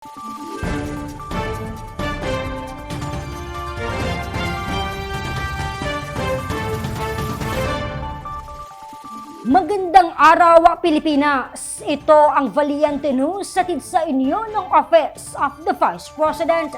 Magandang araw, Pilipinas! Ito ang Valiente News hatid sa inyo ng Office of the Vice President.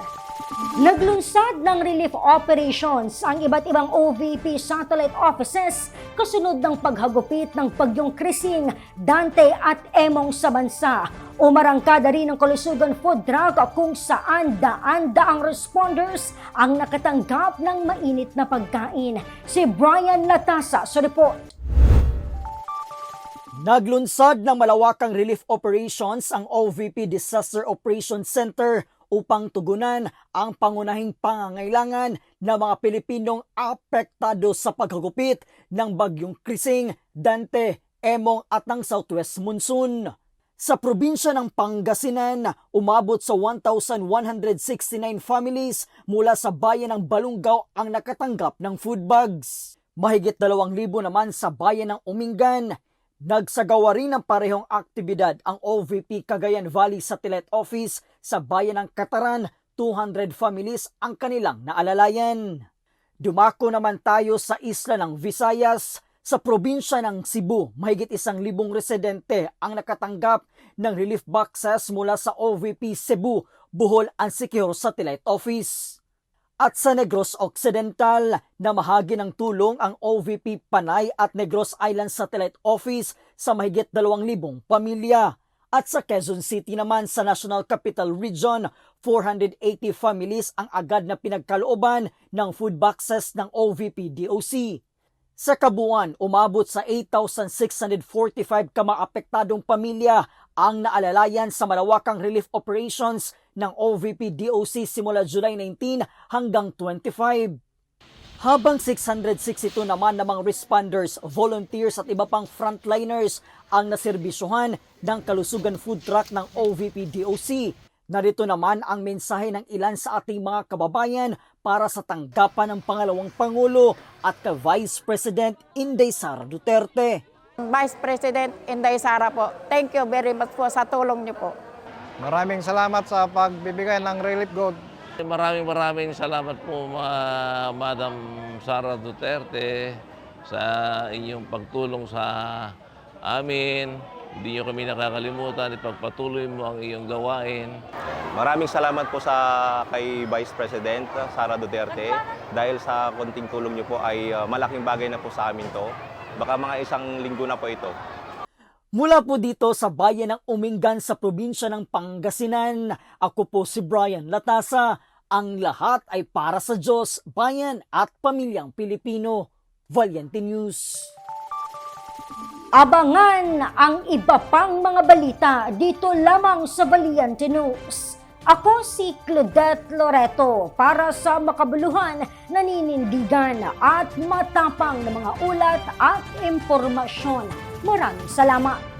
Naglunsad ng relief operations ang iba't ibang OVP satellite offices kasunod ng paghagupit ng bagyong Krising, Dante at Emong sa bansa. Umarangkada rin ng kalusugan food truck kung saan daan-daang responders ang nakatanggap ng mainit na pagkain. Si Brian Latasa sa report. Naglunsad ng malawakang relief operations ang OVP Disaster Operations Center upang tugunan ang pangunahing pangangailangan ng mga Pilipinong apektado sa paghagupit ng bagyong Krising, Dante, Emong at ng Southwest Monsoon. Sa probinsya ng Pangasinan, umabot sa 1,169 families mula sa bayan ng Balungaw ang nakatanggap ng food bags. Mahigit 2,000 naman sa bayan ng Umingan. Nagsagawa rin ng parehong aktibidad ang OVP Cagayan Valley Satellite Office sa bayan ng Cataran, 200 families ang kanilang naalalayan. Dumako naman tayo sa isla ng Visayas. Sa probinsya ng Cebu, mahigit 1,000 residente ang nakatanggap ng relief boxes mula sa OVP Cebu, Bohol and Siquijor Satellite Office. At sa Negros Occidental, namahagi ng tulong ang OVP Panay at Negros Island Satellite Office sa mahigit 2,000 pamilya. At sa Quezon City naman sa National Capital Region, 480 families ang agad na pinagkalooban ng food boxes ng OVP DOC. Sa kabuuan, umabot sa 8,645 kamaapektadong pamilya ang naalalayan sa malawakang relief operations ng OVP DOC simula July 19 hanggang 25. Habang 662 naman ng mga responders, volunteers at iba pang frontliners ang naserbisyuhan ng kalusugan food truck ng OVP DOC. Narito naman ang mensahe ng ilan sa ating mga kababayan para sa tanggapan ng pangalawang Pangulo at kay Vice President Inday Sara Duterte. Vice President Inday Sara po, thank you very much po sa tulong niyo po. Maraming salamat sa pagbibigay ng relief goods. Maraming salamat po Madam Sara Duterte sa inyong pagtulong sa amin. Hindi nyo kami nakakalimutan, ipagpatuloy mo ang iyong gawain. Maraming salamat po sa kay Vice President Sara Duterte dahil sa konting tulong niyo po ay malaking bagay na po sa amin to. Baka mga 1 linggo na po ito. Mula po dito sa bayan ng Umingan sa probinsya ng Pangasinan, ako po si Brian Latasa. Ang lahat ay para sa Diyos, bayan at pamilyang Pilipino. Valiente News. Abangan ang iba pang mga balita dito lamang sa Valiente News. Ako si Claudette Loreto para sa makabuluhan, naninindigan at matapang na mga ulat at impormasyon. Maraming salamat.